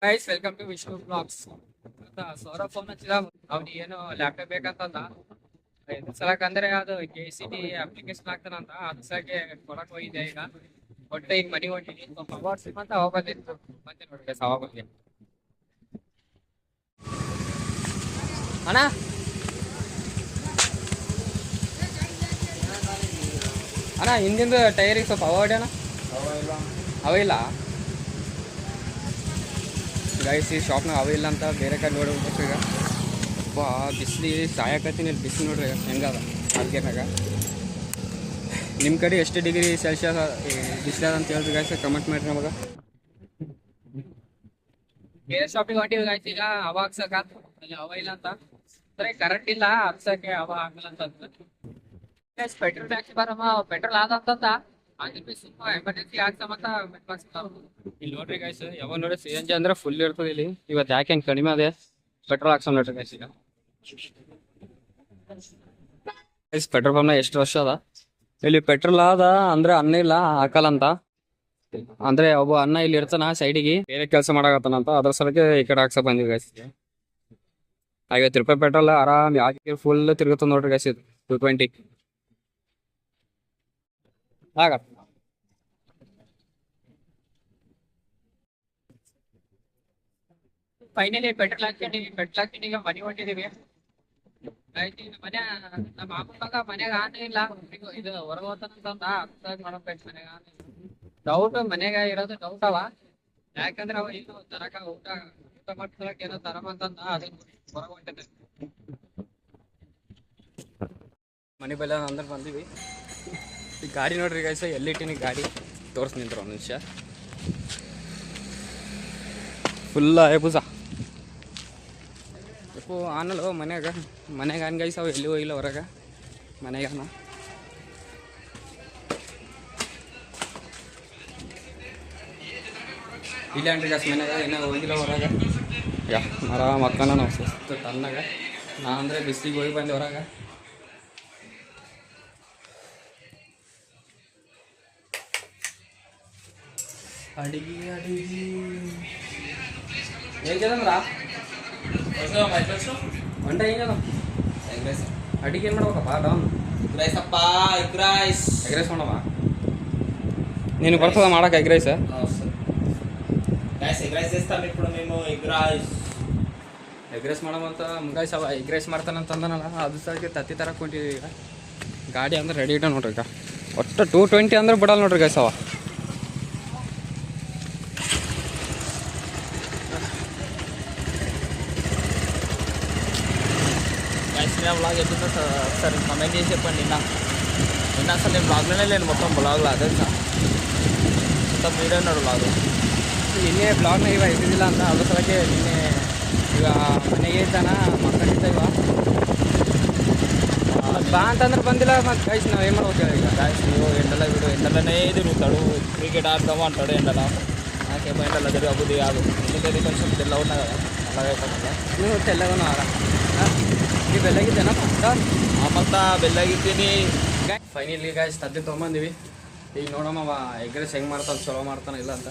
Guys welcome to Vishnu blogs ಅಂತ Sourav phone ಹಚ್ಚಿದ ಅವ್ನಿಗೆ ಏನು ಲ್ಯಾಪ್ಟಾಪ್ ಬೇಕಂತಂದ ಇದು ಸಲಕಂದ್ರೆ ಅದು KCT ಅಪ್ಲಿಕೇಶನ್ ಆಗ್ತಾನಂತ ಅದ್ ಸಲಕ್ಕೆ ಕೊಡಕ್ ಹೋಗಿದ್ದೆ ಈಗ ಒಟ್ಟೆ ಈಗ ಮನಿ ಹೊಂಟಿನಿ ಅವಾರ್ಡ್ ಸಿಕ್ಕಂತ ಅವಾಗ ಬಂದಿತ್ತು ಬಂದೆ ನೋಡಿ ಗೈಸ್ ಅವಾಗ ಬಂದೆ ಅಣ್ಣ ಅಣ್ಣ ಹಿಂದಿಂದ ಟೈರಿಗೆ ಸ್ವಲ್ಪ ಅವಾರ್ಡ್ ಅಣ್ಣ ಅವ ಇಲ್ಲ ಗೈಸ್ ಈ ಶಾಪ್ನಾಗ ಅವ ಇಲ್ಲ ಅಂತ ಬೇರೆ ಕಡೆ ನೋಡ್ಬೇಕು ಈಗ ಬಿಸಿಲಿ ಸಾಯಕತ್ತೀನಿ ಇಲ್ಲಿ ಬಿಸಿಲು ನೋಡ್ರಿ ಹೆಂಗದ ಹಾಲ್ಗೇರ್ನಾಗ ನಿಮ್ಮ ಕಡೆ ಎಷ್ಟು ಡಿಗ್ರಿ ಸೆಲ್ಸಿಯಸ್ ಬಿಸಿಲದ ಅಂತ ಹೇಳ್ರಿ ಗೈಸ್ ಕಮೆಂಟ್ ಮಾಡ್ರಿ ನಮಗೆ ಬೇರೆ ಶಾಪಿಗೆ ಹೊಂಟಿವಿ ಗೈಸ್ ಈಗ ಅವ ಹಾಕ್ಸಕ ಅಲ್ಲಿ ಅವ ಇಲ್ಲ ಅಂತ ಸರಿ ಕರೆಂಟ್ ಇಲ್ಲ ಹಾಕ್ಸಕ್ಕೆ ಅವ ಆಗಲ್ಲ ಅಂತ ಪೆಟ್ರೋಲ್ ಟ್ಯಾಕ್ಸಿ ಬರಮ್ಮ ಪೆಟ್ರೋಲ್ ಆದಂತಂದ ಎಮರ್ಜೆನ್ಸಿ ಆಗ್ತಾಮಂತ ಇಲ್ಲಿ ನೋಡ್ರಿ ಗೈಸ್ ಯಾವಾಗ ನೋಡಿ CNG ಅಂದ್ರೆ ಫುಲ್ ಇರ್ತದೆ ಇಲ್ಲಿ ಇವತ್ತು ಯಾಕೆ ಹೆಂಗ್ ಕಡಿಮೆ ಅದೇ ಪೆಟ್ರೋಲ್ ಹಾಕ್ಸಮ್ ನೋಡ್ರಿ ಗೈಸ್ ಈಗ ಪೆಟ್ರೋಲ್ ಪಂಪ್ನ ಎಷ್ಟು ವರ್ಷ ಅದ ಇಲ್ಲಿ ಪೆಟ್ರೋಲ್ ಅದ ಅಂದ್ರೆ ಅನ್ನ ಇಲ್ಲ ಹಾಕಲ್ಲ ಅಂತ ಅಂದ್ರೆ ಒಬ್ಬ ಅನ್ನ ಇಲ್ಲಿ ಇರ್ತಾನ ಸೈಡಿಗೆ ಬೇರೆ ಕೆಲಸ ಮಾಡಕತ್ತಾನಂತ ಅದ್ರ ಸಲಕ್ಕೆ ಈ ಕಡೆ ಹಾಕ್ಸಕ್ ಬಂದಿವಿ ಗೈಸ್ 50 ರೂಪಾಯಿ ಪೆಟ್ರೋಲ್ ಆರಾಮ್ ಯಾಕೆ ಫುಲ್ ತಿರುಗುತ್ತ ನೋಡ್ರಿ ಗೈಸ್ ಇದು 220 ಆಗ ಫೈನಲಿ ಪೆಟ್ರೋಲ್ ಹಾಕ್ತೀನಿ ಈಗ ಮನೆ ಹೊಂಟಿದೀವಿ ಆಯ್ತು ಮನೆ ನಮ್ಮ ಮಾಮೂಲಾಗ ಮನ್ಯಾಗ ಆನೆ ಇಲ್ಲ ಇದು ಹೊರಗೆ ಹೋಗ್ತಾನಂತ ಮಾಡಬೇಕು ಮನ್ಯಾಗ ಆನೆ ಡೌಟ್ ಮನ್ಯಾಗ ಇರೋದು ಡೌಟ್ ಅವ ಯಾಕಂದ್ರೆ ಅವ ಏನು ತರಕ ಊಟ ಮಾಡ್ತಾರಕ ಏನೋ ತರಮಂತಂದ ಅದನ್ನ ಹೊರಗೆ ಹೊಂಟಿದೆ ಮನೆ ಬೆಲ್ಲ ಅಂದ್ರೆ ಬಂದಿವಿ ಈ ಗಾಡಿ ನೋಡ್ರಿ ಗೈಸ್ ಎಲ್ಲಿಟ್ಟಿನಿ ಗಾಡಿ ತೋರ್ಸ್ ನಿಂತ್ರ ಒಂದು ನಿಮಿಷ ಫುಲ್ ಆಯಬುಜ ಯಪ್ಪು ಆನಲ್ಲ ಮನ್ಯಾಗ ಆನ್ ಗೈಸ್ ಅವ ಎಲ್ಲಿ ಹೋಗಿಲ್ಲ ಹೊರಗೆ ಮನೆಗೆ ಅನ್ನ ಇಲ್ಲ ಅನ್ರಿ ಗೈಸ್ ಮನ್ಯಾಗ ಏನೋ ಹೋಗಿಲ್ಲ ಹೊರಗೆ ಯಾ ಮರ ಮಕ್ಕನ ನಾವು ಸುಸ್ತು ತನ್ನಾಗ ನಾ ಅಂದರೆ ಬಿಸಿಲಿಗೆ ಹೋಗಿ ಬಂದೆ ಹೊರಗೆ ಅಡಿಗೆ ಹೇಗಂದ್ರ ಒಂಟ ಹೆಂಗದ ಎಗ್ ರೈಸ್ ಅಡಿಗೆ ಏನು ಮಾಡ್ಬೇಕಪ್ಪ ಡೌನ್ ಎಗ್ ರೈಸ್ ಅಪ್ಪ ಎಗ್ ರೈಸ್ ಮಾಡವ ನೀನು ಬರ್ತದ ಮಾಡಕ್ಕೆ ಎಗ್ ರೈಸ್ ఎగ్ రైస్ చేస్తాను ఇప్పుడు మేము ఎగ్ రైస్ ಮಾಡಮಂತ ಮುಂಗಾಯ್ಸ್ ಅವ ಎಗ್ ರೈಸ್ ಮಾಡ್ತಾನಂತಂದನಲ್ಲ ಅದು ಸಲಕ್ಕೆ ತತ್ತಿ ತರಕ್ಕೆ ಹೊಂಟಿದ್ವಿ ಈಗ ಗಾಡಿ ಅಂದ್ರೆ ರೆಡಿ ಇಟ್ಟ ನೋಡ್ರಿ ಈಗ ಒಟ್ಟು 220 ಅಂದ್ರೆ ಬಿಡಲ್ಲ ನೋಡ್ರಿ ಗೈಸ್ ಅವ బ్లాగ్ ఎప్పుడు ఒకసారి కమెంట్ చేసి చెప్పండి నిన్న అసలు నేను బ్లాగ్లోనే లేను మొత్తం బ్లాగ్లో అదే మొత్తం వీడియో ఉన్నాడు బ్లాగ్ ನಿನ್ನೆ ಬ್ಲಾಗ್ನ ಇವ ಇದ್ದಿದ್ದಿಲ್ಲ ಅಂತ ಅದ್ರ ಸಲಕ್ಕೆ ನಿನ್ನೆ ಈಗ ಮನೆಗೆ ಇದ್ದಾನ ಮಕ್ಕಳಿದ್ದ ಇವ ಬಾ ಅಂತಂದ್ರೆ ಬಂದಿಲ್ಲ ಮತ್ತು ಗೈಸ್ ನಾವು ಏನು ಮಾಡ್ಬೇಕು ಈಗ గాయస్ ನೀವು ఎండలనే తిరుగుతాడు క్రికెట్ ఆడదాము అంటాడు ఎండలో నాకేమో ఎండలో తిరగబుద్ధి కాదు ఎందుకంటే కొంచెం తెల్ల ఉన్నా కదా అలాగే కదా ನೀವು ತೆಲ್ಲಗನು ಆರಾಮ ಈ ಬೆಳ್ಳಗಿದ್ದೇನ ಮತ್ತ ಬೆಳ್ಳಗಿದ್ದೀನಿ ಫೈನಲಿ ಗಾಯ್ಸ್ ತದ್ದೆ ತೊಗೊಂಬಂದಿವಿ ಈಗ ನೋಡಮ್ಮ ಅವ ಎಗ್ ರೈಸ್ ಹೆಂಗೆ ಮಾಡ್ತಾನೆ ಚಲೋ ಮಾಡ್ತಾನೆ ಇಲ್ಲ ಅಂತ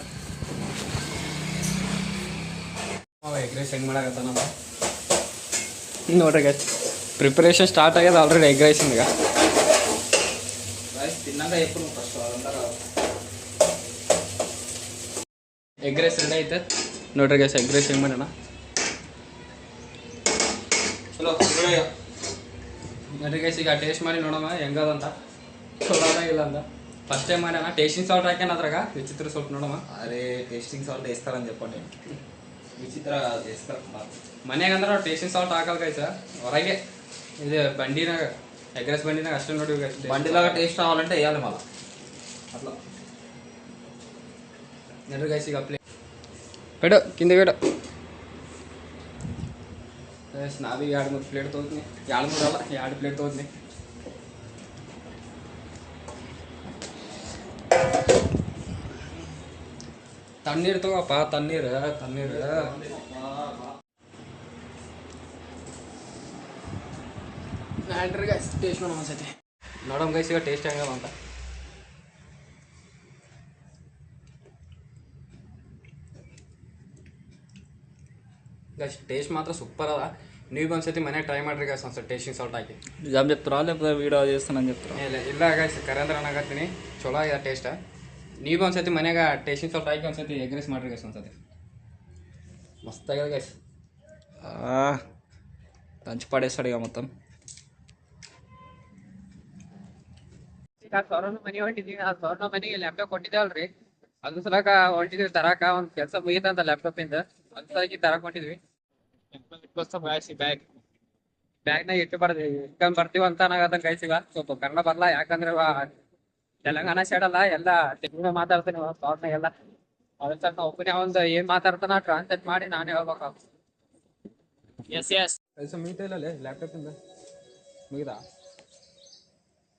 ಅವ ಎಗ್ ರೈಸ್ ಹೆಂಗೆ ಮಾಡಾಕತ್ತಾನವ ನೋಡ್ರಿ ಗೈಸ್ ಪ್ರಿಪರೇಷನ್ ಸ್ಟಾರ್ಟ್ ಆಗ್ಯದ ಆಲ್ರೆಡಿ ಎಗ್ ರೈಸ್ ಈಗ ರೈಸ್ ತಿನ್ನಾಗ ಎప్పుడు ಫಸ್ಟ್ ಎಗ್ ರೈಸ್ ರೆಡಿ ಐತೆ ನೋಡ್ರಿ ಗೈಸ್ ಎಗ್ ರೈಸ್ ಹೆಂಗೆ ಮಾಡೋಣ ಚಲೋ ನೋಡ್ರಿ ಗೈಸ್ ಈಗ ಟೇಸ್ಟ್ ಮಾಡಿ ನೋಡಮ್ಮ ಹೆಂಗದಂತ ಚಲೋ ಇಲ್ಲ ಅಂತ ఫస్ట్ టైం అయినా టేస్టింగ్ సాల్ట్ రాకాను అదరగా విచిత్ర సాల్ట్ ನೋಡಮ್ಮ అరే టేస్టింగ్ సాల్ట్ వేస్తారని చెప్పండి ವಿಚಿತ್ರ వేస్తారు ಮನ್ಯಾಗ ಅಂದ್ರೆ ಟೇಸ್ಟಿಂಗ್ ಸಾಲ್ಟ್ ಹಾಕಲ್ಲ ಗೈಸ್ ಹೊರಗೆ ಇದು ಬಂಡಿನಾಗ ಎಗ್ ರೈಸ್ ಬಂಡಿನಾಗ ಅಷ್ಟೇ ನೋಡಿ బండిలాగా టేస్ట్ రావాలంటే వేయాలి మళ్ళీ అట్లా ನೋಡ್ರಿ ಗೈಸ್ ಈಗ ಪ್ಲೇಟ್ ಬೇಡ ಕಿಂದ ಬೇಡ ಗೈಸ್ ನಾವೀಗ 2-3 ಪ್ಲೇಟ್ ತೊಗೊತೀನಿ 2-3 ಅಲ್ಲ 2 ಪ್ಲೇಟ್ ತೊಗೊತೀನಿ ತಣ್ಣೀರು ತಗೋಪ್ಪ ತಣ್ಣೀರು ನೋಡ್ರಿ ಗೈಸ್ ಟೇಸ್ಟ್ ಮಾಡೋಣ ಒಂದ್ಸತಿ ನೋಡೋಣ ಗೈಸ್ ಈಗ ಟೇಸ್ಟ್ ಹೆಂಗದ ಅಂತ ಗೈಸ್ ಟೇಸ್ಟ್ ಮಾತ್ರ ಸೂಪರ್ ಅದ. ನೀವು ಒಂದ್ಸತಿ ಮನೆಗೆ ಟ್ರೈ ಮಾಡ್ರಿ ಗೈಸ್ ಒಂದ್ಸತಿ ಟೇಸ್ಟಿಂಗ್ ಸಾಲ್ಟ್ ಹಾಕಿ. ನಿಜಾಮ್ ಚೆಪ್ತಾರಾ లేకపోతే వీడియో చేస్తానని చెప్తారా? ಇಲ್ಲ ಗೈಸ್ ಕರೇಂದ್ರ ಅನ್ನಕತ್ತೀನಿ ಚಲೋ ಆಗಿದೆ ಟೇಸ್ಟ್. ನೀವು ಒಂದ್ಸತಿ ಮನೆಗೆ ಟೇಸ್ಟಿಂಗ್ ಸಾಲ್ಟ್ ಹಾಕಿ ಒಂದ್ಸತಿ ಎಗ್ ರೈಸ್ ಮಾಡ್ರಿ ಗೈಸ್ ಒಂದ್ಸತಿ ಮಸ್ತಾಗಿದೆ ಗೈಸ್. ದಂಚು ಪಡೇస్తాడు ఇక మొత్తం. ಈಗ ಸೌರನ ಮನೆ ಹೊಂಟಿದ್ವಿ. ಆ ಸೌರನ ಮನೆಗೆ ಲ್ಯಾಪ್ಟಾಪ್ ಕೊಟ್ಟಿದ್ದೇವಲ್ರಿ, ಅದ್ರ ಸಲಕ ಹೊಂಟಿದ್ವಿ ತರಾಕ. ಒಂದ್ ಕೆಲಸ ಮುಗಿತಂತ ಲ್ಯಾಪ್ಟಾಪ್ ಇಂದ, ಅದ್ರ ಸಲಕಿ ತರಾಕ್ ಹೊಂಟಿದ್ವಿ. ಬ್ಯಾಗ್ನಾಗ ಇಟ್ಟು ಇಟ್ಕೊಂಡ್ ಬರ್ತೀವಿ ಅಂತ ಅನ್ನಕತ್ತಂಗ ಗೈಸ್. ಈಗ ಸ್ವಲ್ಪ ಕನ್ನಡ ಬರಲ್ಲ, ಯಾಕಂದ್ರೆ ತೆಲಂಗಾಣ ಸೈಡ್ ಅಲ್ಲ, ಎಲ್ಲ ತೆಲುಗು ಮಾತಾಡ್ತೀನಿ ಸೌರ್ನಾಗೆಲ್ಲ. ಅದ್ರ ಸಲ ಒಬ್ಬನೇ ಒಂದು ಏನ್ ಮಾತಾಡ್ತಾನ ಟ್ರಾನ್ಸ್ಲೇಟ್ ಮಾಡಿ ನಾನೇ ಹೇಳ್ಬೇಕು. ಎಸ್ ಕೆಲಸ ಮುಗಿತಾ ಇಲ್ಲ ಲ್ಯಾಪ್ಟಾಪಿಂದ ಮುಗಿದಾ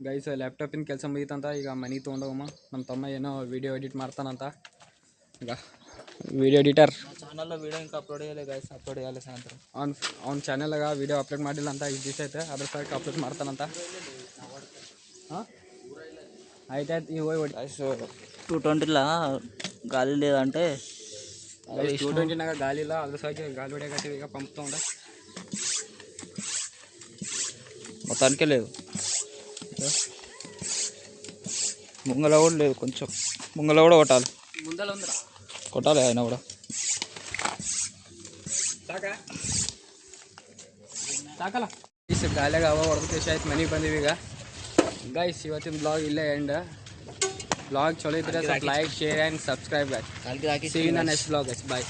ಗೈಸ್? ಲ್ಯಾಪ್ಟಾಪಿನ ಕೆಲಸ ಮುಗಿತಂತ. ಈಗ ಮನೆಗೆ ತೊಗೊಂಡೋಗಮ್ಮ. ನಮ್ಮ ತಮ್ಮ ಏನೋ ವಿಡಿಯೋ ಎಡಿಟ್ ಮಾಡ್ತಾನಂತ. ಈಗ ವಿಡಿಯೋ ಎಡಿಟರ್ ఛానల్లో వీడియో ఇంకా అప్లోడ్ చేయలేదు గైస్, అప్లోడ్ చేయాలి సాయంత్రం. ಅವ್ನ ಚಾನಲ್ಗೆ ವಿಡಿಯೋ ಅಪ್ಲೋಡ್ ಮಾಡಿಲ್ಲ ಅಂತ ಇದು ದಿವಸ ಐತೆ, ಅದ್ರ ಸಲಕ್ಕೆ ಅಪ್ಲೋಡ್ ಮಾಡ್ತಾನಂತ. ಹಾಂ ಆಯ್ತಾಯ್ತು ಈಗ ಹೋಗಿ ಹೊಡಿ. 220లా గాలి లేదంటే 220 ಗಾಲಿ ಇಲ್ಲ, ಅದ್ರ ಸಲಕ್ಕೆ ಗಾಲಿ ಹೊಡಿಯಾಕತ್ತೀವಿ. ಈಗ ಪಂಪ್ ತೊಗೊಂಡ మొత్తానికే లేదు, ముంగల కూడా లేదు. కొంచెం ముంగల కూడా కొట్టాలి, ಮುಂದಲ್ಲ ಒಂದ್ರ కొట్టాలి ఆయన కూడా. ಸಾಕಲ್ಲ ಗೈಸ್, ಗಾಲಿಯಾಗ ಅವ ಹೊಡೆದು ಖುಷಿ ಆಯ್ತು. ಮನೆಗೆ ಬಂದೀವಿ ಈಗ ಗೈಸ್. ಇವತ್ತಿನ ಬ್ಲಾಗ್ ಇಲ್ಲೇ ಎಂಡ್. ಬ್ಲಾಗ್ ಚಲೋ ಇದ್ರೆ ಸ್ವಲ್ಪ like, share and subscribe guys. See you in the next vlog guys. Bye.